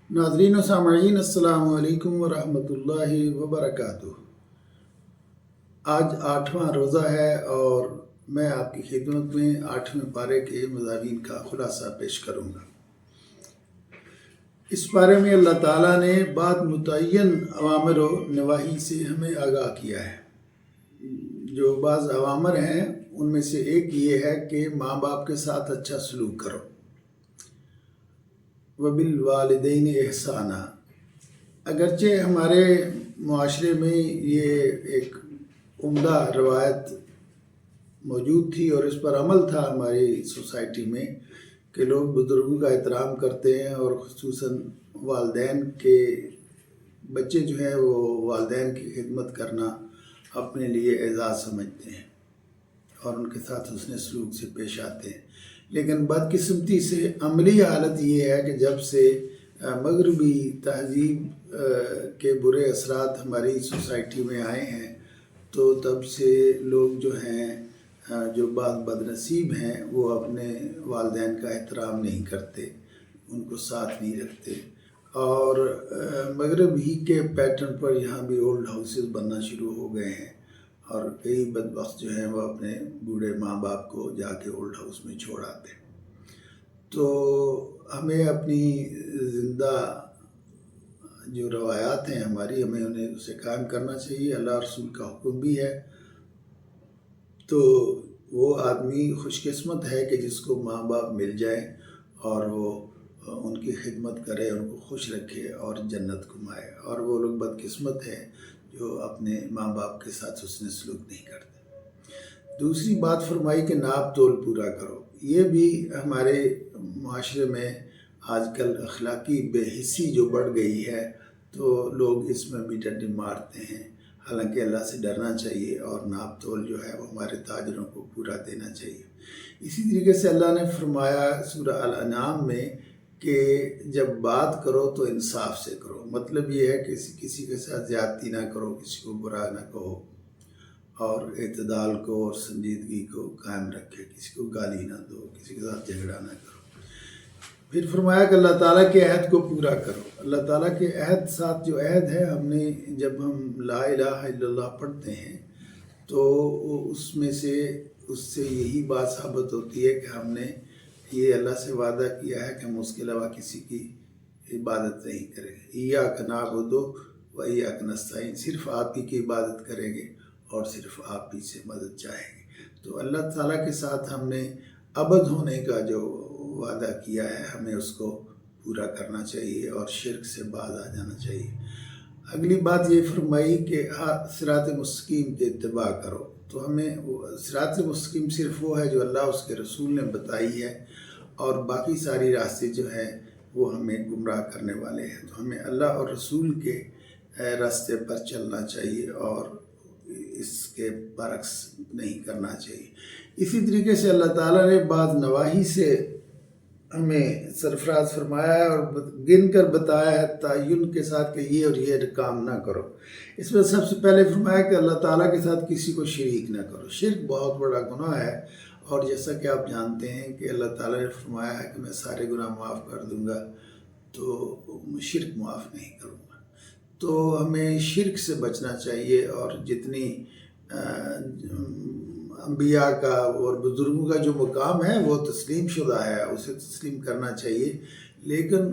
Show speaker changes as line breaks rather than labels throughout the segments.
ناظرین و سامعین، السلام علیکم ورحمۃ اللہ وبرکاتہ۔ آج 8واں روزہ ہے اور میں آپ کی خدمت میں 8ویں پارے کے مضامین کا خلاصہ پیش کروں گا۔ اس پارے میں اللہ تعالیٰ نے بعض متعین اوامر و نواہی سے ہمیں آگاہ کیا ہے۔ جو بعض اوامر ہیں ان میں سے ایک یہ ہے کہ ماں باپ کے ساتھ اچھا سلوک کرو، وبالوالدین احسانہ۔ اگرچہ ہمارے معاشرے میں یہ ایک عمدہ روایت موجود تھی اور اس پر عمل تھا ہماری سوسائٹی میں کہ لوگ بزرگوں کا احترام کرتے ہیں، اور خصوصاً والدین کے بچے جو ہیں وہ والدین کی خدمت کرنا اپنے لیے اعزاز سمجھتے ہیں اور ان کے ساتھ حسن سلوک سے پیش آتے ہیں۔ لیکن بدقسمتی سے عملی حالت یہ ہے کہ جب سے مغربی تہذیب کے برے اثرات ہماری سوسائٹی میں آئے ہیں تو تب سے لوگ جو ہیں جو بعض بد نصیب ہیں وہ اپنے والدین کا احترام نہیں کرتے، ان کو ساتھ نہیں رکھتے، اور مغرب ہی کے پیٹرن پر یہاں بھی اولڈ ہاؤسز بننا شروع ہو گئے ہیں، اور کئی بدبخت جو ہیں وہ اپنے بوڑھے ماں باپ کو جا کے اولڈ ہاؤس میں چھوڑ آتے ہیں۔ تو ہمیں اپنی زندہ جو روایات ہیں ہماری، ہمیں انہیں اسے قائم کرنا چاہیے۔ اللہ رسول کا حکم بھی ہے۔ تو وہ آدمی خوش قسمت ہے کہ جس کو ماں باپ مل جائیں اور وہ ان کی خدمت کرے، ان کو خوش رکھے اور جنت کمائے، اور وہ لوگ بدقسمت ہیں جو اپنے ماں باپ کے ساتھ حسن سلوک نہیں کرتے۔ دوسری بات فرمائی کہ ناپ تول پورا کرو۔ یہ بھی ہمارے معاشرے میں آج کل اخلاقی بے حسی جو بڑھ گئی ہے تو لوگ اس میں بھی ڈنڈی مارتے ہیں، حالانکہ اللہ سے ڈرنا چاہیے اور ناپ تول جو ہے وہ ہمارے تاجروں کو پورا دینا چاہیے۔ اسی طریقے سے اللہ نے فرمایا سورہ الانعام میں کہ جب بات کرو تو انصاف سے کرو۔ مطلب یہ ہے کہ کسی کے ساتھ زیادتی نہ کرو، کسی کو برا نہ کہو، اور اعتدال کو اور سنجیدگی کو قائم رکھے، کسی کو گالی نہ دو، کسی کے ساتھ جھگڑا نہ کرو۔ پھر فرمایا کہ اللہ تعالیٰ کے عہد کو پورا کرو۔ اللہ تعالیٰ کے عہد ساتھ جو عہد ہے، ہم نے جب ہم لا الہ الا اللہ پڑھتے ہیں تو اس سے یہی بات ثابت ہوتی ہے کہ ہم نے یہ اللہ سے وعدہ کیا ہے کہ ہم اس کے علاوہ کسی کی عبادت نہیں کریں گے۔ ایاک نعبد و ایاک نستعین، صرف آپ ہی کی عبادت کریں گے اور صرف آپ ہی سے مدد چاہیں گے۔ تو اللہ تعالیٰ کے ساتھ ہم نے ابد ہونے کا جو وعدہ کیا ہے ہمیں اس کو پورا کرنا چاہیے اور شرک سے باز آ جانا چاہیے۔ اگلی بات یہ فرمائی کہ صراط مستقیم کی اتباع کرو۔ تو ہمیں صراط مستقیم صرف وہ ہے جو اللہ اس کے رسول نے بتائی ہے، اور باقی ساری راستے جو ہیں وہ ہمیں گمراہ کرنے والے ہیں۔ تو ہمیں اللہ اور رسول کے راستے پر چلنا چاہیے اور اس کے برعکس نہیں کرنا چاہیے۔ اسی طریقے سے اللہ تعالیٰ نے بعض نواہی سے ہمیں سرفراز فرمایا ہے اور گن کر بتایا ہے تعین کے ساتھ کہ یہ اور یہ کام نہ کرو۔ اس میں سب سے پہلے فرمایا کہ اللہ تعالیٰ کے ساتھ کسی کو شریک نہ کرو۔ شرک بہت بڑا گناہ ہے، اور جیسا کہ آپ جانتے ہیں کہ اللہ تعالیٰ نے فرمایا ہے کہ میں سارے گناہ معاف کر دوں گا، تو شرک معاف نہیں کروں گا۔ تو ہمیں شرک سے بچنا چاہیے، اور جتنی انبیاء کا اور بزرگوں کا جو مقام ہے وہ تسلیم شدہ ہے، اسے تسلیم کرنا چاہیے، لیکن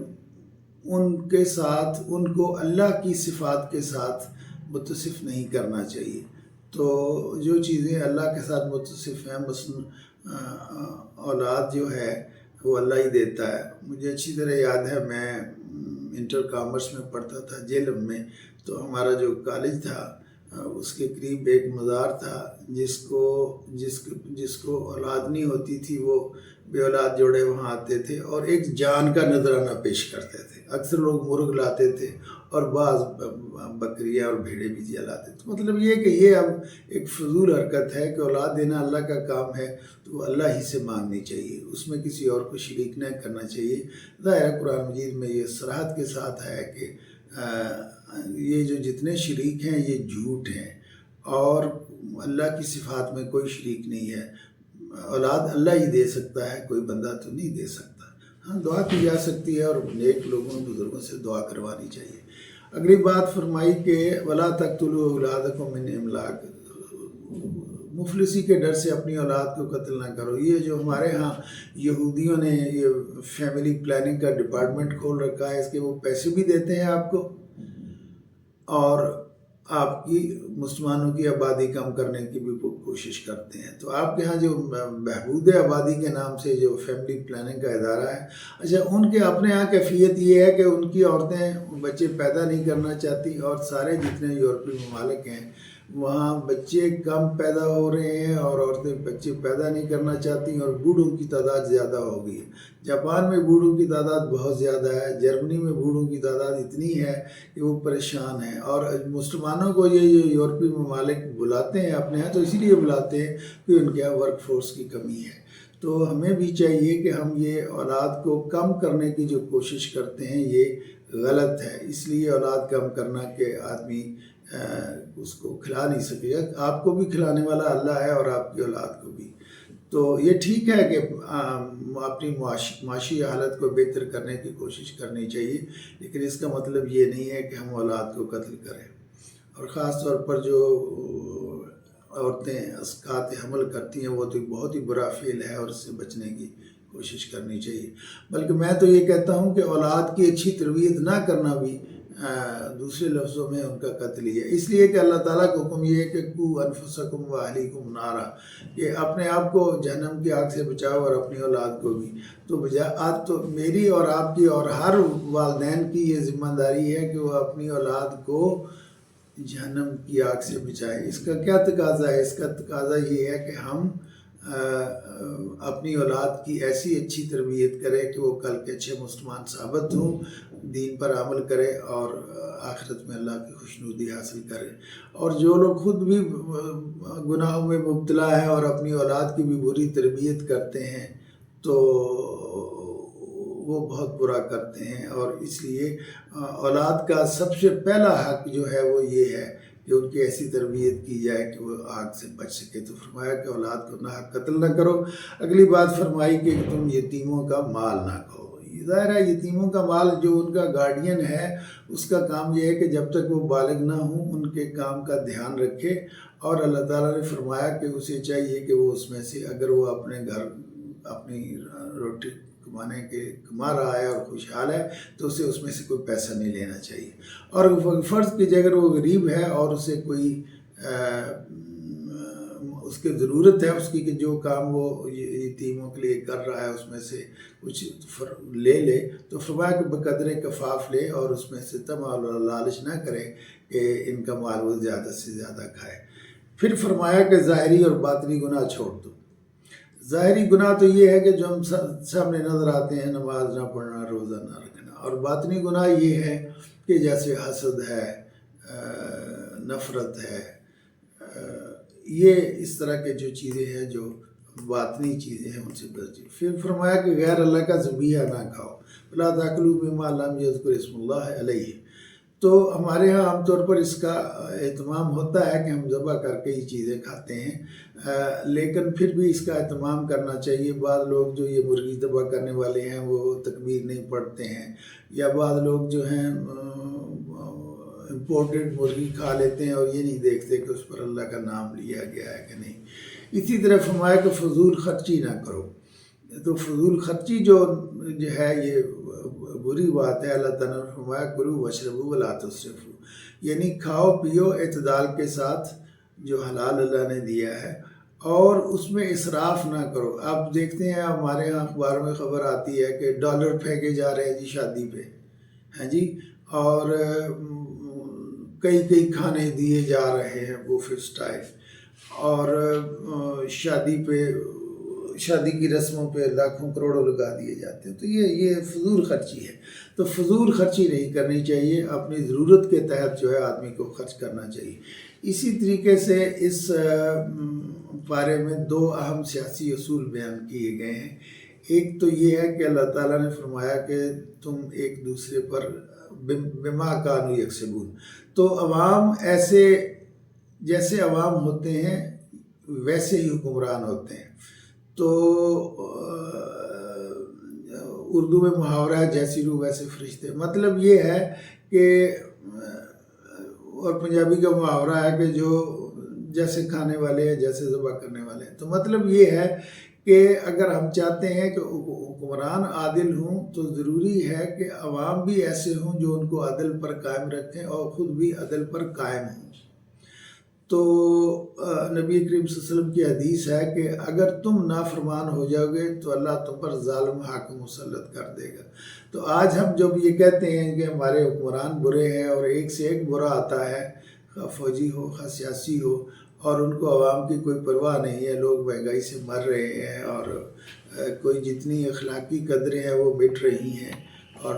ان کے ساتھ ان کو اللہ کی صفات کے ساتھ متصف نہیں کرنا چاہیے۔ تو جو چیزیں اللہ کے ساتھ متصف ہیں، مثلا اولاد جو ہے وہ اللہ ہی دیتا ہے۔ مجھے اچھی طرح یاد ہے، میں انٹر کامرس میں پڑھتا تھا جیلم میں، تو ہمارا جو کالج تھا اس کے قریب ایک مزار تھا، جس کو اولاد نہیں ہوتی تھی وہ بے اولاد جوڑے وہاں آتے تھے اور ایک جان کا نذرانہ پیش کرتے تھے۔ اکثر لوگ مرغ لاتے تھے اور بعض بکریاں اور بھیڑیں بھی لاتے تھے۔ مطلب یہ کہ یہ اب ایک فضول حرکت ہے کہ اولاد دینا اللہ کا کام ہے تو اللہ ہی سے مانگنی چاہیے، اس میں کسی اور کو شریک نہ کرنا چاہیے۔ ظاہر قرآن مجید میں یہ صراحت کے ساتھ ہے کہ یہ جو جتنے شریک ہیں یہ جھوٹ ہیں، اور اللہ کی صفات میں کوئی شریک نہیں ہے۔ اولاد اللہ ہی دے سکتا ہے، کوئی بندہ تو نہیں دے سکتا۔ ہاں دعا کی جا سکتی ہے اور نیک لوگوں بزرگوں سے دعا کروانی چاہیے۔ اگلی بات فرمائی کہ ولا تقتلوا اولادکم من املاق، مفلسی کے ڈر سے اپنی اولاد کو قتل نہ کرو۔ یہ جو ہمارے ہاں یہودیوں نے یہ فیملی پلاننگ کا ڈپارٹمنٹ کھول رکھا ہے، اس کے وہ پیسے بھی دیتے ہیں آپ کو اور آپ کی مسلمانوں کی آبادی کم کرنے کی بھی کوشش کرتے ہیں۔ تو آپ کے ہاں جو بہبود آبادی کے نام سے جو فیملی پلاننگ کا ادارہ ہے، اچھا ان کے اپنے ہاں کیفیت یہ ہے کہ ان کی عورتیں بچے پیدا نہیں کرنا چاہتی، اور سارے جتنے یورپی ممالک ہیں وہاں بچے کم پیدا ہو رہے ہیں اور عورتیں بچے پیدا نہیں کرنا چاہتی، اور بوڑھوں کی تعداد زیادہ ہو گئی ہے۔ جاپان میں بوڑھوں کی تعداد بہت زیادہ ہے، جرمنی میں بوڑھوں کی تعداد اتنی ہے کہ وہ پریشان ہیں، اور مسلمانوں کو یہ یورپی ممالک بلاتے ہیں اپنے ہاں تو اسی لیے بلاتے ہیں کہ ان کے یہاں ورک فورس کی کمی ہے۔ تو ہمیں بھی چاہیے کہ ہم یہ اولاد کو کم کرنے کی جو کوشش کرتے ہیں یہ غلط ہے، اس لیے اولاد کم کرنا کہ آدمی اس کو کھلا نہیں سکے گا۔ آپ کو بھی کھلانے والا اللہ ہے اور آپ کی اولاد کو بھی۔ تو یہ ٹھیک ہے کہ اپنی معاشی حالت کو بہتر کرنے کی کوشش کرنی چاہیے، لیکن اس کا مطلب یہ نہیں ہے کہ ہم اولاد کو قتل کریں، اور خاص طور پر جو عورتیں اسقاط حمل کرتی ہیں وہ تو بہت ہی برا فعل ہے اور اس سے بچنے کی کوشش کرنی چاہیے۔ بلکہ میں تو یہ کہتا ہوں کہ اولاد کی اچھی تربیت نہ کرنا بھی دوسرے لفظوں میں ان کا قتل ہی ہے، اس لیے کہ اللہ تعالیٰ کا حکم یہ ہے کہ قوا انفسکم واہلیکم نارا، کہ اپنے آپ کو جہنم کی آگ سے بچاؤ اور اپنی اولاد کو بھی۔ تو آج تو میری اور آپ کی اور ہر والدین کی یہ ذمہ داری ہے کہ وہ اپنی اولاد کو جہنم کی آگ سے بچائے۔ اس کا کیا تقاضا ہے؟ اس کا تقاضا یہ ہے کہ ہم اپنی اولاد کی ایسی اچھی تربیت کرے کہ وہ کل کے اچھے مسلمان ثابت ہوں، دین پر عمل کرے اور آخرت میں اللہ کی خوشنودی حاصل کرے۔ اور جو لوگ خود بھی گناہوں میں مبتلا ہے اور اپنی اولاد کی بھی بری تربیت کرتے ہیں تو وہ بہت برا کرتے ہیں، اور اس لیے اولاد کا سب سے پہلا حق جو ہے وہ یہ ہے کہ ان کی ایسی تربیت کی جائے کہ وہ آگ سے بچ سکے۔ تو فرمایا کہ اولاد کو ناحق قتل نہ کرو۔ اگلی بات فرمائی کہ تم یتیموں کا مال نہ کھو۔ ظاہر ہے یتیموں کا مال جو ان کا گارڈین ہے اس کا کام یہ ہے کہ جب تک وہ بالغ نہ ہوں ان کے کام کا دھیان رکھے، اور اللہ تعالیٰ نے فرمایا کہ اسے چاہیے کہ وہ اس میں سے اگر وہ اپنے گھر اپنی روٹی کما رہا ہے اور خوشحال ہے تو اسے اس میں سے کوئی پیسہ نہیں لینا چاہیے، اور فرض کیجیے اگر وہ غریب ہے اور اسے کوئی اس کی ضرورت ہے اس کی کہ جو کام وہ یتیموں کے لیے کر رہا ہے اس میں سے کچھ لے تو فرمایا کہ بقدر کفاف لے، اور اس میں سے طمع اور لالچ نہ کرے کہ ان کا مال وہ زیادہ سے زیادہ کھائے۔ پھر فرمایا کہ ظاہری اور باطنی گناہ چھوڑ دو۔ ظاہری گناہ تو یہ ہے کہ جو ہم سامنے نظر آتے ہیں، نماز نہ پڑھنا، روزہ نہ رکھنا، اور باطنی گناہ یہ ہے کہ جیسے حسد ہے، نفرت ہے، یہ اس طرح کے جو چیزیں ہیں جو باطنی چیزیں ہیں ان سے بچو۔ پھر فرمایا کہ غیر اللہ کا ذبیحہ نہ کھاؤ، لا تاکلوا مما لم یذکر اسم اللہ علیہ۔ تو ہمارے ہاں عام طور پر اس کا اہتمام ہوتا ہے کہ ہم ذبح کر کے یہ چیزیں کھاتے ہیں، لیکن پھر بھی اس کا اہتمام کرنا چاہیے۔ بعض لوگ جو یہ مرغی ذبح کرنے والے ہیں وہ تکبیر نہیں پڑھتے ہیں، یا بعض لوگ جو ہیں امپورٹڈ مرغی کھا لیتے ہیں اور یہ نہیں دیکھتے کہ اس پر اللہ کا نام لیا گیا ہے کہ نہیں۔ اسی طرح فرمایا کہ فضول خرچی نہ کرو۔ تو فضول خرچی جو ہے یہ بری بات ہے۔ اللہ تعالیٰ نے فرمایا کلوا واشربوا ولا تسرفوا، یعنی کھاؤ پیو اعتدال کے ساتھ جو حلال اللہ نے دیا ہے، اور اس میں اسراف نہ کرو۔ آپ دیکھتے ہیں ہمارے ہاں اخبار میں خبر آتی ہے کہ ڈالر پھینکے جا رہے ہیں جی شادی پہ، ہاں جی، اور کئی کھانے دیے جا رہے ہیں بوفے سٹائل، اور شادی کی رسموں پہ لاکھوں کروڑوں لگا دیے جاتے ہیں۔ تو یہ فضول خرچی ہے۔ تو فضول خرچی نہیں کرنی چاہیے، اپنی ضرورت کے تحت جو ہے آدمی کو خرچ کرنا چاہیے۔ اسی طریقے سے اس بارے میں دو اہم سیاسی اصول بیان کیے گئے ہیں۔ ایک تو یہ ہے کہ اللہ تعالیٰ نے فرمایا کہ تم ایک دوسرے پر بما کانوا یکسبون، تو عوام ایسے جیسے عوام ہوتے ہیں ویسے ہی حکمران ہوتے ہیں۔ تو اردو میں محاورہ ہے جیسی روح ویسے فرشتے، مطلب یہ ہے کہ اور پنجابی کا محاورہ ہے کہ جو جیسے کھانے والے ہیں جیسے ذبح کرنے والے ہیں، تو مطلب یہ ہے کہ اگر ہم چاہتے ہیں کہ حکمران عادل ہوں تو ضروری ہے کہ عوام بھی ایسے ہوں جو ان کو عدل پر قائم رکھیں اور خود بھی عدل پر قائم ہوں۔ تو نبی کریم صلی اللہ علیہ وسلم کی حدیث ہے کہ اگر تم نافرمان ہو جاؤ گے تو اللہ تم پر ظالم حاکم مسلط کر دے گا۔ تو آج ہم جب یہ کہتے ہیں کہ ہمارے حکمران برے ہیں اور ایک سے ایک برا آتا ہے، خواہ فوجی ہو خواہ سیاسی ہو، اور ان کو عوام کی کوئی پرواہ نہیں ہے، لوگ مہنگائی سے مر رہے ہیں اور کوئی جتنی اخلاقی قدریں ہیں وہ مٹ رہی ہیں، اور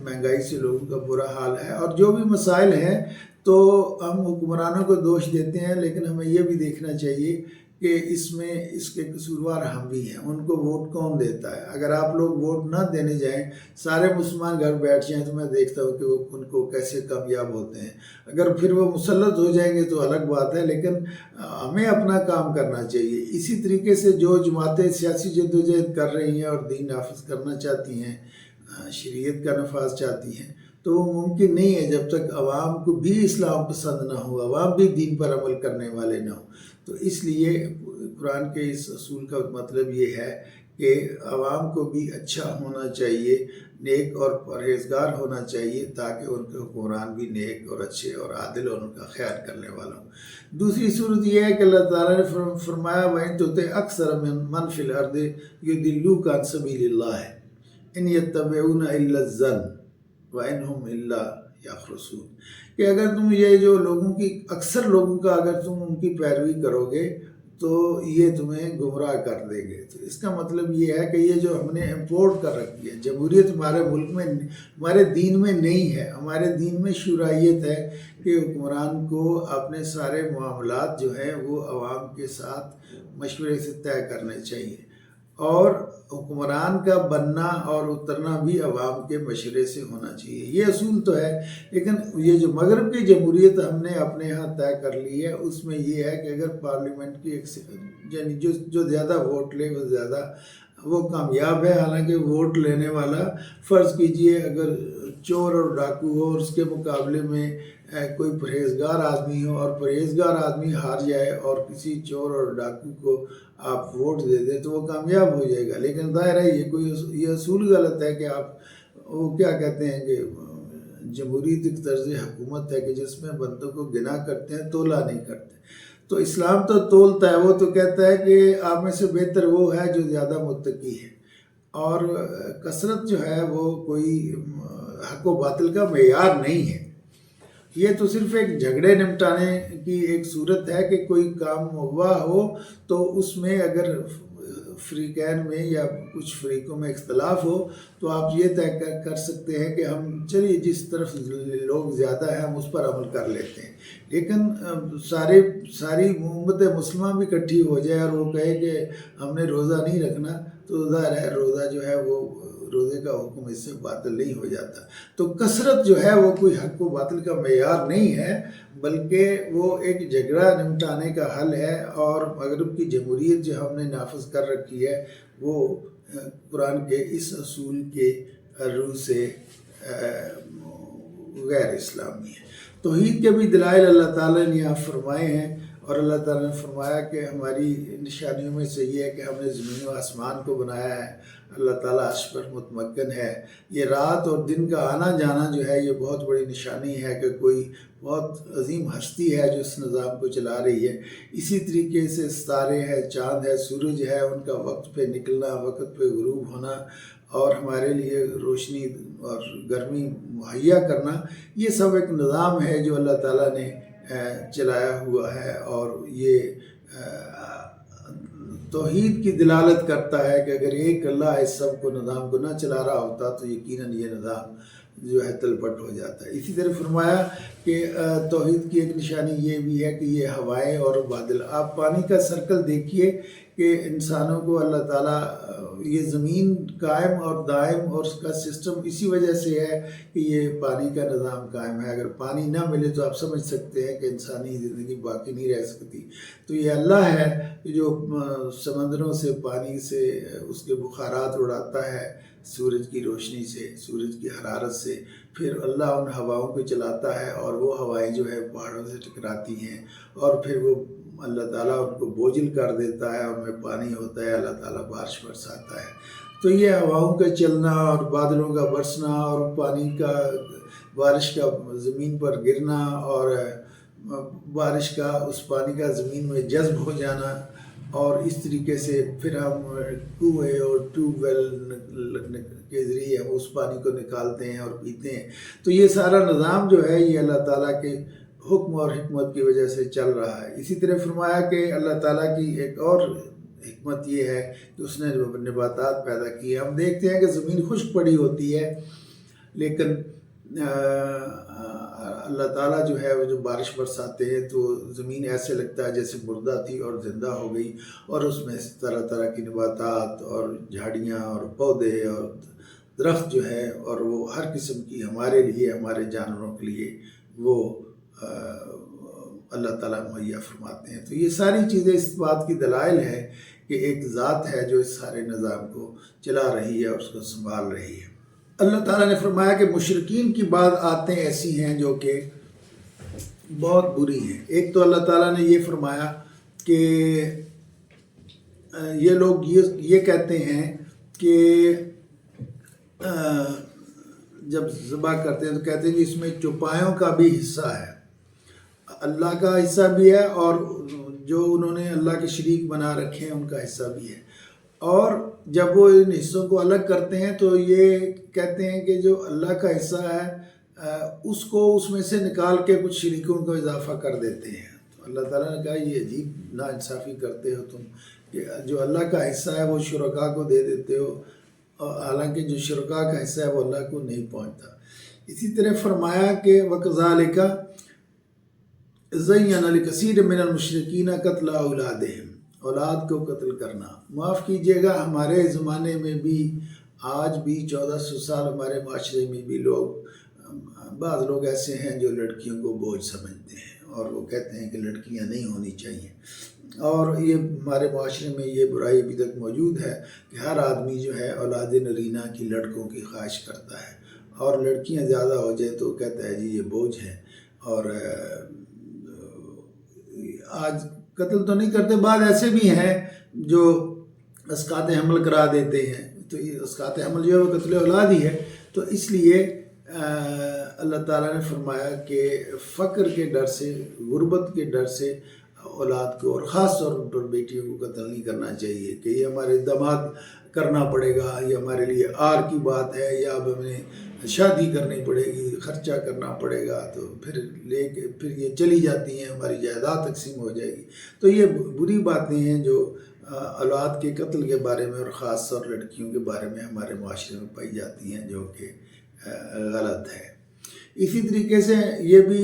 مہنگائی سے لوگوں کا برا حال ہے، اور جو بھی مسائل ہیں تو ہم حکمرانوں کو دوش دیتے ہیں، لیکن ہمیں یہ بھی دیکھنا چاہیے کہ اس کے قصوروار ہم بھی ہیں۔ ان کو ووٹ کون دیتا ہے؟ اگر آپ لوگ ووٹ نہ دینے جائیں، سارے مسلمان گھر بیٹھ جائیں، تو میں دیکھتا ہوں کہ وہ ان کو کیسے کامیاب ہوتے ہیں۔ اگر پھر وہ مسلط ہو جائیں گے تو الگ بات ہے، لیکن ہمیں اپنا کام کرنا چاہیے۔ اسی طریقے سے جو جماعتیں سیاسی جدوجہد کر رہی ہیں اور دین نافذ کرنا چاہتی ہیں، شریعت کا نفاذ چاہتی ہیں، تو وہ ممکن نہیں ہے جب تک عوام کو بھی اسلام پسند نہ ہو، عوام بھی دین پر عمل کرنے والے نہ ہوں۔ تو اس لیے قرآن کے اس اصول کا مطلب یہ ہے کہ عوام کو بھی اچھا ہونا چاہیے، نیک اور پرہیزگار ہونا چاہیے، تاکہ ان کے حکمران بھی نیک اور اچھے اور عادل اور ان کا خیال کرنے والا ہوں۔ دوسری صورت یہ ہے کہ اللہ تعالیٰ نے فرمایا وَإِن تُطِعْ أَكْثَرَ مَنْ فِي الْأَرْضِ يُضِلُّوكَ عَنْ سَبِيلِ اللَّهِ إِنْ يَتَّبِعُونَ إِلَّا الظَّنَّ وَإِنْ هُمْ إِلَّا يَخْرُصُونَ، کہ اگر تم یہ جو لوگوں کی اکثر لوگوں کا اگر تم ان کی پیروی کرو گے تو یہ تمہیں گمراہ کر دے گے۔ تو اس کا مطلب یہ ہے کہ یہ جو ہم نے امپورٹ کر رکھی ہے جمہوریت ہمارے ملک میں، ہمارے دین میں نہیں ہے۔ ہمارے دین میں شورائیت ہے کہ حکمران کو اپنے سارے معاملات جو ہیں وہ عوام کے ساتھ مشورے سے طے کرنے چاہیے، اور حکمران کا بننا اور اترنا بھی عوام کے مشورے سے ہونا چاہیے۔ یہ اصول تو ہے، لیکن یہ جو مغرب کی جمہوریت ہم نے اپنے ہاں طے کر لی ہے، اس میں یہ ہے کہ اگر پارلیمنٹ کی یعنی جو زیادہ ووٹ لے وہ زیادہ وہ کامیاب ہے۔ حالانکہ ووٹ لینے والا، فرض کیجئے اگر چور اور ڈاکو ہو اور اس کے مقابلے میں کوئی پرہیزگار آدمی ہو، اور پرہیزگار آدمی ہار جائے اور کسی چور اور ڈاکو کو آپ ووٹ دے دیں تو وہ کامیاب ہو جائے گا۔ لیکن ظاہر ہے یہ اصول غلط ہے کہ آپ وہ کیا کہتے ہیں کہ جمہوریت ایک طرز حکومت ہے کہ جس میں بندوں کو گنا کرتے ہیں، تولا نہیں کرتے۔ تو اسلام تو تولتا ہے، وہ تو کہتا ہے کہ آپ میں سے بہتر وہ ہے جو زیادہ متقی ہے، اور کثرت جو ہے وہ کوئی حق و باطل کا معیار نہیں ہے۔ یہ تو صرف ایک جھگڑے نمٹانے کی ایک صورت ہے کہ کوئی کام ہوا ہو تو اس میں اگر فریقین میں یا کچھ فریقوں میں اختلاف ہو تو آپ یہ طے کر سکتے ہیں کہ ہم چلیے جس طرف لوگ زیادہ ہیں ہم اس پر عمل کر لیتے ہیں، لیکن ساری امت مسلمہ بھی اکٹھی ہو جائے اور وہ کہے کہ ہم نے روزہ نہیں رکھنا، تو ظاہر ہے روزہ جو ہے وہ روزے کا حکم اس سے باطل نہیں ہو جاتا۔ تو کثرت جو ہے وہ کوئی حق و باطل کا معیار نہیں ہے، بلکہ وہ ایک جھگڑا نمٹانے کا حل ہے، اور مغرب کی جمہوریت جو ہم نے نافذ کر رکھی ہے وہ قرآن کے اس اصول کے روح سے غیر اسلامی ہے۔ توحید کے بھی دلائل اللہ تعالیٰ نے یہاں فرمائے ہیں، اور اللہ تعالیٰ نے فرمایا کہ ہماری نشانیوں میں سے یہ ہے کہ ہم نے زمین و آسمان کو بنایا ہے، اللہ تعالیٰ عرش پر متمکن ہے۔ یہ رات اور دن کا آنا جانا جو ہے یہ بہت بڑی نشانی ہے کہ کوئی بہت عظیم ہستی ہے جو اس نظام کو چلا رہی ہے۔ اسی طریقے سے ستارے ہیں، چاند ہے، سورج ہے، ان کا وقت پہ نکلنا، وقت پہ غروب ہونا، اور ہمارے لیے روشنی اور گرمی مہیا کرنا، یہ سب ایک نظام ہے جو اللہ تعالیٰ نے چلایا ہوا ہے، اور یہ توحید کی دلالت کرتا ہے کہ اگر ایک اللہ اس سب کو نظام کو نہ چلا رہا ہوتا تو یقیناً یہ نظام جو ہے تلپٹ ہو جاتا ہے۔ اسی طرح فرمایا کہ توحید کی ایک نشانی یہ بھی ہے کہ یہ ہوائیں اور بادل، آپ پانی کا سرکل دیکھیے کہ انسانوں کو اللہ تعالیٰ یہ زمین قائم اور دائم اور اس کا سسٹم اسی وجہ سے ہے کہ یہ پانی کا نظام قائم ہے. اگر پانی نہ ملے تو آپ سمجھ سکتے ہیں کہ انسانی زندگی باقی نہیں رہ سکتی. تو یہ اللہ ہے جو سمندروں سے پانی سے اس کے بخارات اڑاتا ہے سورج کی روشنی سے، سورج کی حرارت سے. پھر اللہ ان ہواؤں کو چلاتا ہے اور وہ ہوائیں جو ہے پہاڑوں سے ٹکراتی ہیں اور پھر وہ اللہ تعالیٰ ان کو بوجھل کر دیتا ہے، ان میں پانی ہوتا ہے، اللہ تعالیٰ بارش برساتا ہے. تو یہ ہواؤں کا چلنا اور بادلوں کا برسنا اور پانی کا، بارش کا زمین پر گرنا اور بارش کا اس پانی کا زمین میں جذب ہو جانا، اور اس طریقے سے پھر ہم کنویں اور ٹیوب ویل کے ذریعے ہم اس پانی کو نکالتے ہیں اور پیتے ہیں. تو یہ سارا نظام جو ہے یہ اللہ تعالیٰ کے حکم اور حکمت کی وجہ سے چل رہا ہے. اسی طرح فرمایا کہ اللہ تعالیٰ کی ایک اور حکمت یہ ہے کہ اس نے نباتات پیدا کیے. ہم دیکھتے ہیں کہ زمین خشک پڑی ہوتی ہے، لیکن اللہ تعالیٰ جو ہے وہ جو بارش برساتے ہیں تو زمین ایسے لگتا ہے جیسے مردہ تھی اور زندہ ہو گئی، اور اس میں طرح طرح کی نباتات اور جھاڑیاں اور پودے اور درخت جو ہے، اور وہ ہر قسم کی ہمارے لیے، ہمارے جانوروں کے لیے وہ اللہ تعالیٰ مہیا فرماتے ہیں. تو یہ ساری چیزیں اس بات کی دلائل ہے کہ ایک ذات ہے جو اس سارے نظام کو چلا رہی ہے اور اس کو سنبھال رہی ہے. اللہ تعالیٰ نے فرمایا کہ مشرکین کی بعض عادتیں ایسی ہیں جو کہ بہت بری ہیں. ایک تو اللہ تعالیٰ نے یہ فرمایا کہ یہ لوگ یہ کہتے ہیں کہ جب ذبح کرتے ہیں تو کہتے ہیں کہ اس میں چوپایوں کا بھی حصہ ہے، اللہ کا حصہ بھی ہے اور جو انہوں نے اللہ کے شریک بنا رکھے ہیں ان کا حصہ بھی ہے. اور جب وہ ان حصوں کو الگ کرتے ہیں تو یہ کہتے ہیں کہ جو اللہ کا حصہ ہے اس کو اس میں سے نکال کے کچھ شریکوں کو اضافہ کر دیتے ہیں. تو اللہ تعالیٰ نے کہا یہ عجیب ناانصافی کرتے ہو تم کہ جو اللہ کا حصہ ہے وہ شرکاء کو دے دیتے ہو، حالانکہ جو شرکاء کا حصہ ہے وہ اللہ کو نہیں پہنچتا. اسی طرح فرمایا کہ وَكَذَلِكَ زَيَّنَ لِكَثِيرٍ مِّنَ الْمُشْرِكِينَ قَتْلَ أَوْلَادِهِمْ، اولاد کو قتل کرنا. معاف کیجیے گا، ہمارے زمانے میں بھی آج بھی 1400 سال ہمارے معاشرے میں بھی بعض لوگ ایسے ہیں جو لڑکیوں کو بوجھ سمجھتے ہیں اور وہ کہتے ہیں کہ لڑکیاں نہیں ہونی چاہیے. اور یہ ہمارے معاشرے میں یہ برائی ابھی تک موجود ہے کہ ہر آدمی جو ہے اولاد نرینہ کی لڑکوں کی خواہش کرتا ہے، اور لڑکیاں زیادہ ہو جائے تو کہتا ہے جی یہ بوجھ ہے. اور آج قتل تو نہیں کرتے، بعض ایسے بھی ہیں جو اسقاط حمل کرا دیتے ہیں. تو یہ اسقاط حمل جو ہے وہ قتل اولاد ہی ہے. تو اس لیے اللہ تعالیٰ نے فرمایا کہ فقر کے ڈر سے، غربت کے ڈر سے اولاد کو، اور خاص طور پر بیٹیوں کو قتل نہیں کرنا چاہیے کہ یہ ہمارے داماد کرنا پڑے گا، یہ ہمارے لیے آر کی بات ہے، یا اب ہمیں شادی کرنی پڑے گی، خرچہ کرنا پڑے گا، تو پھر یہ چلی جاتی ہیں، ہماری جائیداد تقسیم ہو جائے گی. تو یہ بری باتیں ہیں جو اولاد کے قتل کے بارے میں اور خاص طور لڑکیوں کے بارے میں ہمارے معاشرے میں پائی جاتی ہیں، جو کہ غلط ہے. اسی طریقے سے یہ بھی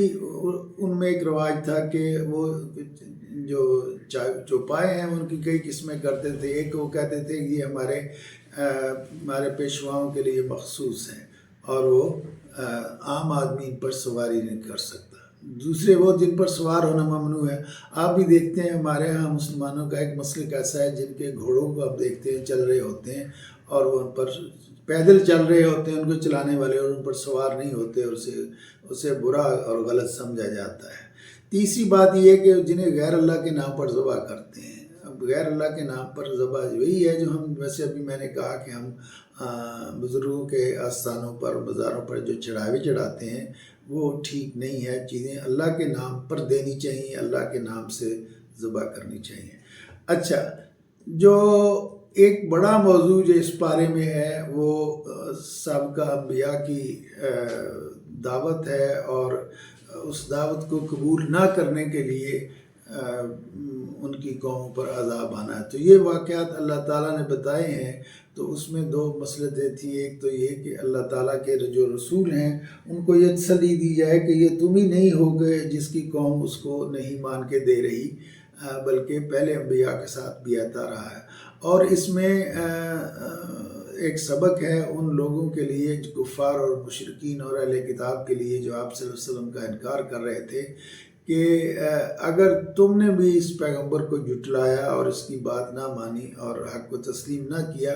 ان میں ایک رواج تھا کہ وہ جو چوپائے ہیں ان کی کئی قسمیں کرتے تھے. ایک وہ کہتے تھے کہ یہ ہمارے پیشواؤں کے لیے مخصوص ہیں اور وہ عام آدمی پر سواری نہیں کر سکتا. دوسرے وہ جن پر سوار ہونا ممنوع ہے. آپ بھی دیکھتے ہیں ہمارے ہاں مسلمانوں کا ایک مسلک ایسا ہے جن کے گھوڑوں کو آپ دیکھتے ہیں چل رہے ہوتے ہیں اور وہ ان پر پیدل چل رہے ہوتے ہیں، ان کو چلانے والے، اور ان پر سوار نہیں ہوتے، اور اسے برا اور غلط سمجھا جاتا ہے. تیسری بات یہ ہے کہ جنہیں غیر اللہ کے نام پر ذبح کرتے ہیں. اب غیر اللہ کے نام پر ذبح وہی ہے جو ہم، ویسے ابھی میں نے کہا کہ ہم بزرگوں کے آستانوں پر، مزاروں پر جو چڑھاوے چڑھاتے ہیں وہ ٹھیک نہیں ہے. چیزیں اللہ کے نام پر دینی چاہیے، اللہ کے نام سے ذبح کرنی چاہیے. اچھا، جو ایک بڑا موضوع جو اس بارے میں ہے وہ سابقہ انبیاء کی دعوت ہے اور اس دعوت کو قبول نہ کرنے کے لیے ان کی قوموں پر عذاب آنا ہے. تو یہ واقعات اللہ تعالیٰ نے بتائے ہیں. تو اس میں دو مصلحتیں تھیں. ایک تو یہ کہ اللہ تعالیٰ کے جو رسول ہیں ان کو یہ تسلی دی جائے کہ یہ تم ہی نہیں ہو گئے جس کی قوم اس کو نہیں مان کے دے رہی، بلکہ پہلے انبیاء کے ساتھ بھی آتا رہا ہے. اور اس میں ایک سبق ہے ان لوگوں کے لیے جو کفار اور مشرکین اور اہل کتاب کے لیے جو آپ صلی اللہ علیہ وسلم کا انکار کر رہے تھے کہ اگر تم نے بھی اس پیغمبر کو جھٹلایا اور اس کی بات نہ مانی اور حق کو تسلیم نہ کیا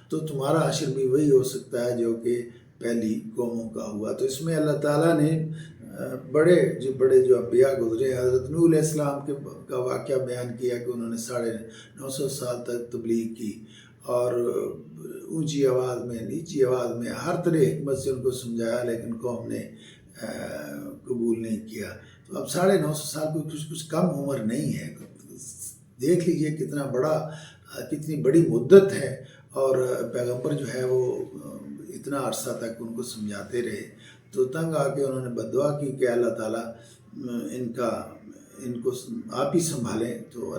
تو تمہارا حشر بھی وہی ہو سکتا ہے جو کہ پہلی قوموں کا ہوا. تو اس میں اللہ تعالیٰ نے بڑے جو انبیاء گزرے حضرت نوح علیہ السلام کا واقعہ بیان کیا کہ انہوں نے 950 سال تک تبلیغ کی اور اونچی آواز میں نیچی آواز میں ہر طرح حکمت سے ان کو سمجھایا، لیکن قوم نے قبول نہیں کیا. تو اب 950 سال کوئی کچھ کم عمر نہیں ہے. دیکھ لیجئے کتنی بڑی مدت ہے، اور پیغمبر جو ہے وہ اتنا عرصہ تک ان کو سمجھاتے رہے. تو تنگ آ کے انہوں نے بددعا کی کہ اللہ تعالیٰ ان کو آپ ہی سنبھالیں. تو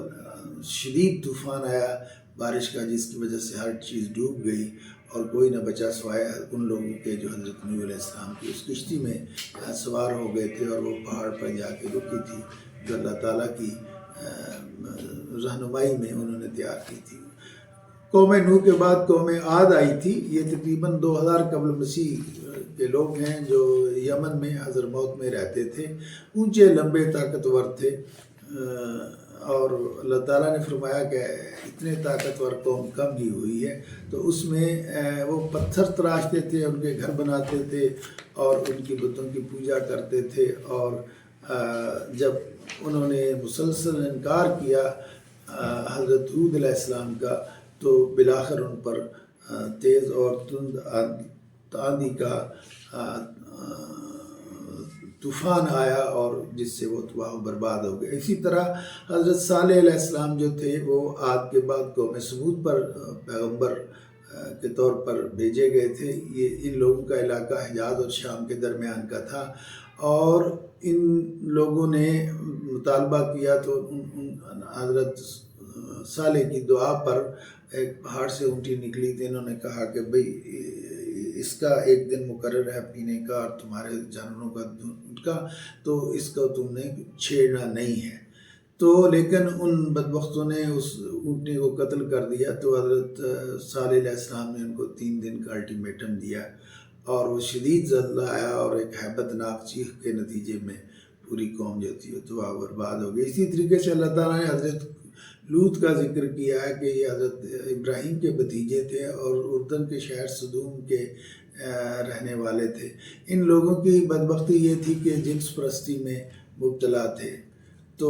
شدید طوفان آیا بارش کا، جس کی وجہ سے ہر چیز ڈوب گئی اور کوئی نہ بچا سوائے ان لوگوں کے جو حضرت نوح علیہ السلام کی اس کشتی میں سوار ہو گئے تھے، اور وہ پہاڑ پر جا کے رکی تھی جو اللہ تعالیٰ کی رہنمائی میں انہوں نے تیار کی تھی. قوم نوح کے بعد قوم عاد آئی تھی. یہ تقریباً 2000 قبل مسیح کے لوگ ہیں جو یمن میں حضرموت میں رہتے تھے. اونچے لمبے طاقتور تھے، اور اللہ تعالیٰ نے فرمایا کہ اتنے طاقتور قوم کم ہی ہوئی ہے. تو اس میں وہ پتھر تراشتے تھے، ان کے گھر بناتے تھے اور ان کی بتوں کی پوجا کرتے تھے. اور جب انہوں نے مسلسل انکار کیا حضرت ہود علیہ السلام کا، تو بالآخر ان پر تیز اور تند آندھی کا طوفان آیا، اور جس سے وہ تباہ و برباد ہو گئے. اسی طرح حضرت صالح علیہ السلام جو تھے وہ عاد کے بعد قوم سمود پر پیغمبر کے طور پر بھیجے گئے تھے. یہ ان لوگوں کا علاقہ حجاز اور شام کے درمیان کا تھا، اور ان لوگوں نے مطالبہ کیا تو حضرت صالح کی دعا پر ایک پہاڑ سے اونٹی نکلی تھی. انہوں نے کہا کہ بھئی اس کا ایک دن مقرر ہے پینے کا اور تمہارے جانوروں کا دودھ کا، تو اس کو تم نے چھیڑنا نہیں ہے. تو لیکن ان بدبختوں نے اس اونٹنے کو قتل کر دیا. تو حضرت صالح علیہ السلام نے ان کو 3 دن کا الٹیمیٹم دیا، اور وہ شدید زلزلہ آیا اور ایک ہیبت ناک چیخ کے نتیجے میں پوری قوم جو تھی وہ تباہ و برباد ہو گئی. اسی طریقے سے اللہ تعالیٰ نے حضرت لوط کا ذکر کیا ہے کہ یہ حضرت ابراہیم کے بھتیجے تھے اور اردن کے شہر صدوم کے رہنے والے تھے. ان لوگوں کی بدبختی یہ تھی کہ جنس پرستی میں مبتلا تھے. تو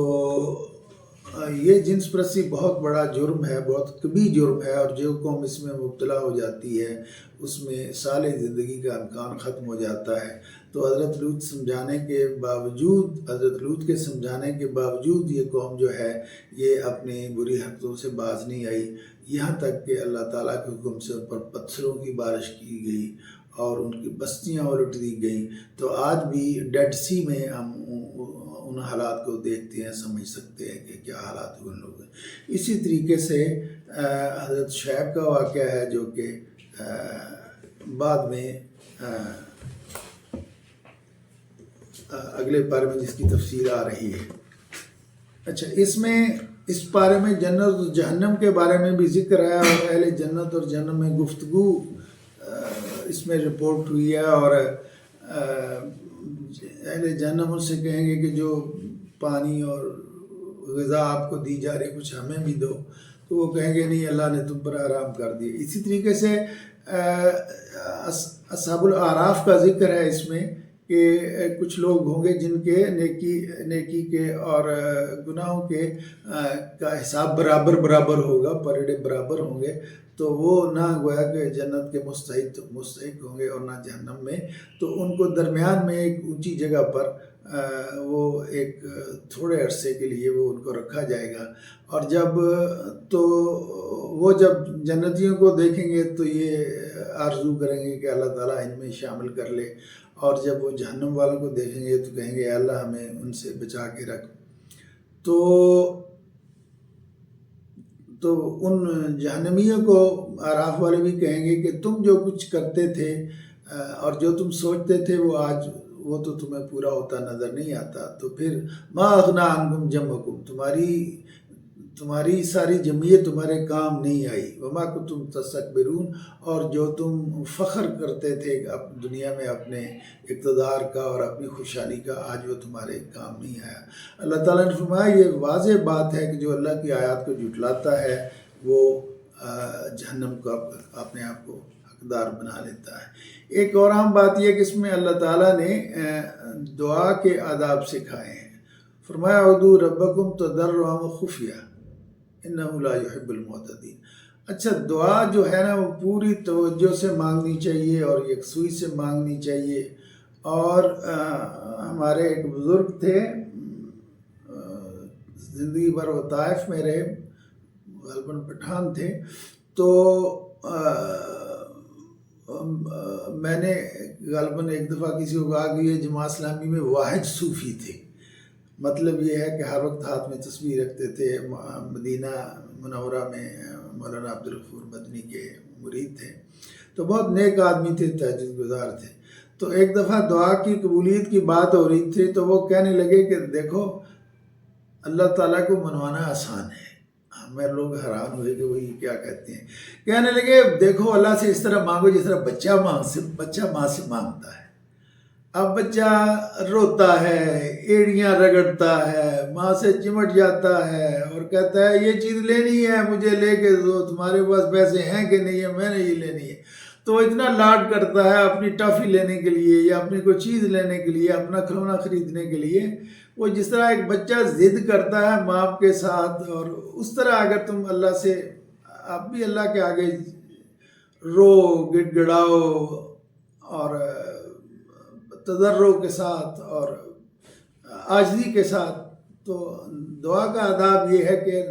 یہ جنس پرستی بہت بڑا جرم ہے، بہت کبھی جرم ہے، اور جو قوم اس میں مبتلا ہو جاتی ہے اس میں صالح زندگی کا امکان ختم ہو جاتا ہے. تو حضرت لوط کے سمجھانے کے باوجود یہ قوم جو ہے یہ اپنی بری حرکتوں سے باز نہیں آئی، یہاں تک کہ اللہ تعالیٰ کے حکم سے ان پر پتھروں کی بارش کی گئی اور ان کی بستیاں الٹ دی گئیں. تو آج بھی ڈیڈ سی میں ہم ان حالات کو دیکھتے ہیں، سمجھ سکتے ہیں کہ کیا حالات ہوئے لوگ ہیں. اسی طریقے سے حضرت شعیب کا واقعہ ہے جو کہ بعد میں اگلے پارے میں جس کی تفسیر آ رہی ہے. اچھا، اس پارے میں جنت اور جہنم کے بارے میں بھی ذکر ہے، اور اہل جنت اور جہنم میں گفتگو اس میں رپورٹ ہوئی ہے. اور اہل جہنم ان سے کہیں گے کہ جو پانی اور غذا آپ کو دی جا رہی کچھ ہمیں بھی دو، تو وہ کہیں گے نہیں، اللہ نے تم پر حرام کر دی. اسی طریقے سے اصحاب الاعراف کا ذکر ہے اس میں کہ کچھ لوگ ہوں گے جن کے نیکی کے اور گناہوں کے کا حساب برابر ہوگا، پر ڈے برابر ہوں گے. تو وہ نہ گویا کہ جنت کے مستحق ہوں گے اور نہ جہنم میں. تو ان کو درمیان میں ایک اونچی جگہ پر وہ ایک تھوڑے عرصے کے لیے وہ ان کو رکھا جائے گا. اور وہ جب جنتیوں کو دیکھیں گے تو یہ آرزو کریں گے کہ اللہ تعالیٰ ان میں شامل کر لے، اور جب وہ جہنم والوں کو دیکھیں گے تو کہیں گے اے اللہ ہمیں ان سے بچا کے رکھ. تو ان جہنمیوں کو اعراف والے بھی کہیں گے کہ تم جو کچھ کرتے تھے اور جو تم سوچتے تھے وہ تو تمہیں پورا ہوتا نظر نہیں آتا. تو پھر ما اغنا عنکم جمعکم، تمہاری تمہاری ساری جمعیت تمہارے کام نہیں آئی، وما کنتم تستکبرون، اور جو تم فخر کرتے تھے دنیا میں اپنے اقتدار کا اور اپنی خوشحالی کا، آج وہ تمہارے کام نہیں آیا۔ اللہ تعالیٰ نے فرمایا یہ واضح بات ہے کہ جو اللہ کی آیات کو جھٹلاتا ہے وہ جہنم کا اپنے آپ کو حقدار بنا لیتا ہے۔ ایک اور اہم بات یہ کہ اس میں اللہ تعالیٰ نے دعا کے آداب سکھائے ہیں۔ فرمایا ادعوا ربکم تضرعا وخفیہ انہ لا یحب المعتدین۔ اچھا، دعا جو ہے نا وہ پوری توجہ سے مانگنی چاہیے اور یکسوئی سے مانگنی چاہیے۔ اور ہمارے ایک بزرگ تھے، زندگی بھر وہ طائف میں رہے، غالباً پٹھان تھے، تو میں نے غالباً ایک دفعہ کسی کو کہا کہ یہ جماعت اسلامی میں واحد صوفی تھے۔ مطلب یہ ہے کہ ہر وقت ہاتھ میں تسبیح رکھتے تھے، مدینہ منورہ میں مولانا عبدالغفور مدنی کے مرید تھے، تو بہت نیک آدمی تھے، تہجد گزار تھے۔ تو ایک دفعہ دعا کی قبولیت کی بات ہو رہی تھی تو وہ کہنے لگے کہ دیکھو اللہ تعالیٰ کو منوانا آسان ہے۔ ہمیں لوگ حیران ہوئے کہ وہی کیا کہتے ہیں۔ کہنے لگے دیکھو اللہ سے اس طرح مانگو جس طرح بچہ ماں سے مانگتا ہے۔ اب بچہ روتا ہے، ایڑیاں رگڑتا ہے، ماں سے چمٹ جاتا ہے اور کہتا ہے یہ چیز لینی ہے مجھے لے کے دو، تمہارے پاس پیسے ہیں کہ نہیں ہے، میں نے یہ لینی ہے۔ تو وہ اتنا لاڈ کرتا ہے اپنی ٹافی لینے کے لیے یا اپنی کوئی چیز لینے کے لیے، اپنا کھلونا خریدنے کے لیے۔ وہ جس طرح ایک بچہ ضد کرتا ہے ماں کے ساتھ، اور اس طرح اگر تم اللہ سے، آپ بھی اللہ کے آگے رو، گڑ گڑاؤ اور تضرع کے ساتھ اور عاجزی کے ساتھ، تو دعا کا آداب یہ ہے کہ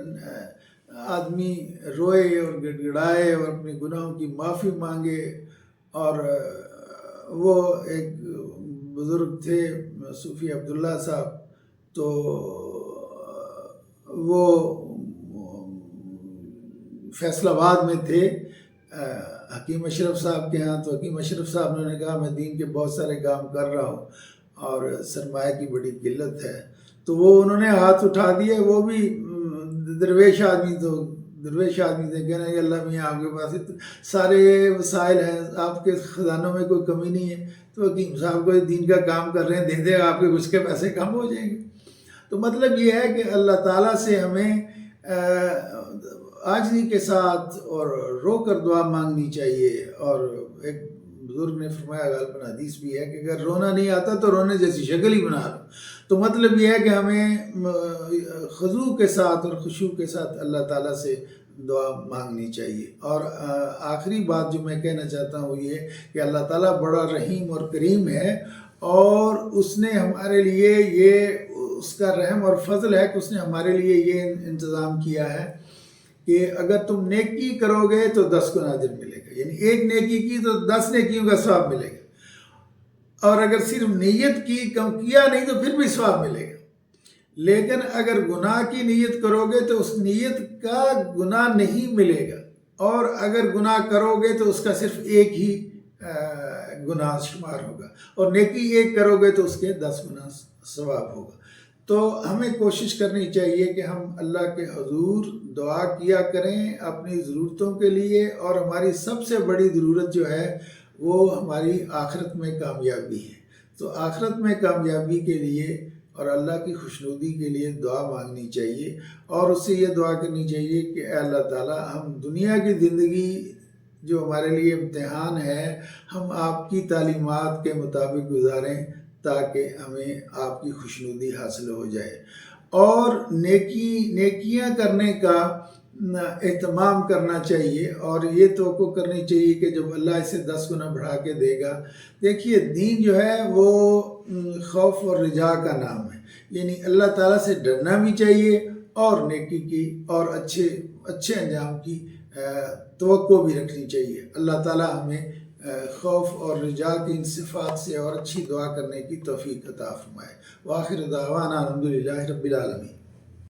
آدمی روئے اور گڑ گڑائے اور اپنے گناہوں کی معافی مانگے۔ اور وہ ایک بزرگ تھے صوفی عبداللہ صاحب، تو وہ فیصل آباد میں تھے حکیم اشرف صاحب کے ہاں۔ تو حکیم اشرف صاحب نے کہا میں دین کے بہت سارے کام کر رہا ہوں اور سرمایہ کی بڑی قلت ہے، تو وہ انہوں نے ہاتھ اٹھا دیے۔ وہ بھی درویش آدمی تھے، کہنا کہ اللہ میاں آپ کے پاس سارے وسائل ہیں، آپ کے خزانوں میں کوئی کمی نہیں ہے، تو حکیم صاحب کو دین کا کام کر رہے ہیں، دے دے آپ کے کچھ کے پیسے کم ہو جائیں گے۔ تو مطلب یہ ہے کہ اللہ تعالیٰ سے ہمیں عاجزی کے ساتھ اور رو کر دعا مانگنی چاہیے۔ اور ایک بزرگ نے فرمایا، غالباً حدیث بھی ہے، کہ اگر رونا نہیں آتا تو رونے جیسی شکل ہی بنا لو۔ تو مطلب یہ ہے کہ ہمیں خضوع کے ساتھ اور خشوع کے ساتھ اللہ تعالیٰ سے دعا مانگنی چاہیے۔ اور آخری بات جو میں کہنا چاہتا ہوں یہ کہ اللہ تعالیٰ بڑا رحیم اور کریم ہے، اور اس نے ہمارے لیے یہ اس کا رحم اور فضل ہے کہ اس نے ہمارے لیے یہ انتظام کیا ہے کہ اگر تم نیکی کرو گے تو 10 گنا اجر ملے گا، یعنی ایک نیکی کی تو 10 نیکیوں کا ثواب ملے گا، اور اگر صرف نیت کی کیا نہیں تو پھر بھی ثواب ملے گا۔ لیکن اگر گناہ کی نیت کرو گے تو اس نیت کا گناہ نہیں ملے گا، اور اگر گناہ کرو گے تو اس کا صرف ایک ہی گناہ شمار ہوگا، اور نیکی ایک کرو گے تو اس کے 10 گنا ثواب ہوگا۔ تو ہمیں کوشش کرنی چاہیے کہ ہم اللہ کے حضور دعا کیا کریں اپنی ضرورتوں کے لیے، اور ہماری سب سے بڑی ضرورت جو ہے وہ ہماری آخرت میں کامیابی ہے۔ تو آخرت میں کامیابی کے لیے اور اللہ کی خوشنودی کے لیے دعا مانگنی چاہیے، اور اس سے یہ دعا کرنی چاہیے کہ اے اللہ تعالیٰ ہم دنیا کی زندگی جو ہمارے لیے امتحان ہے، ہم آپ کی تعلیمات کے مطابق گزاریں تاکہ ہمیں آپ کی خوشنودی حاصل ہو جائے۔ اور نیکیاں کرنے کا اہتمام کرنا چاہیے، اور یہ توقع کرنی چاہیے کہ جب اللہ اسے 10 گنا بڑھا کے دے گا۔ دیکھیے دین جو ہے وہ خوف اور رجا کا نام ہے، یعنی اللہ تعالیٰ سے ڈرنا بھی چاہیے اور نیکی کی اور اچھے انجام کی توقع بھی رکھنی چاہیے۔ اللہ تعالیٰ ہمیں خوف اور رجا کی ان صفات سے اور اچھی دعا کرنے کی توفیق عطا فرمائے۔ وآخر دعوانا الحمدللہ رب العالمین۔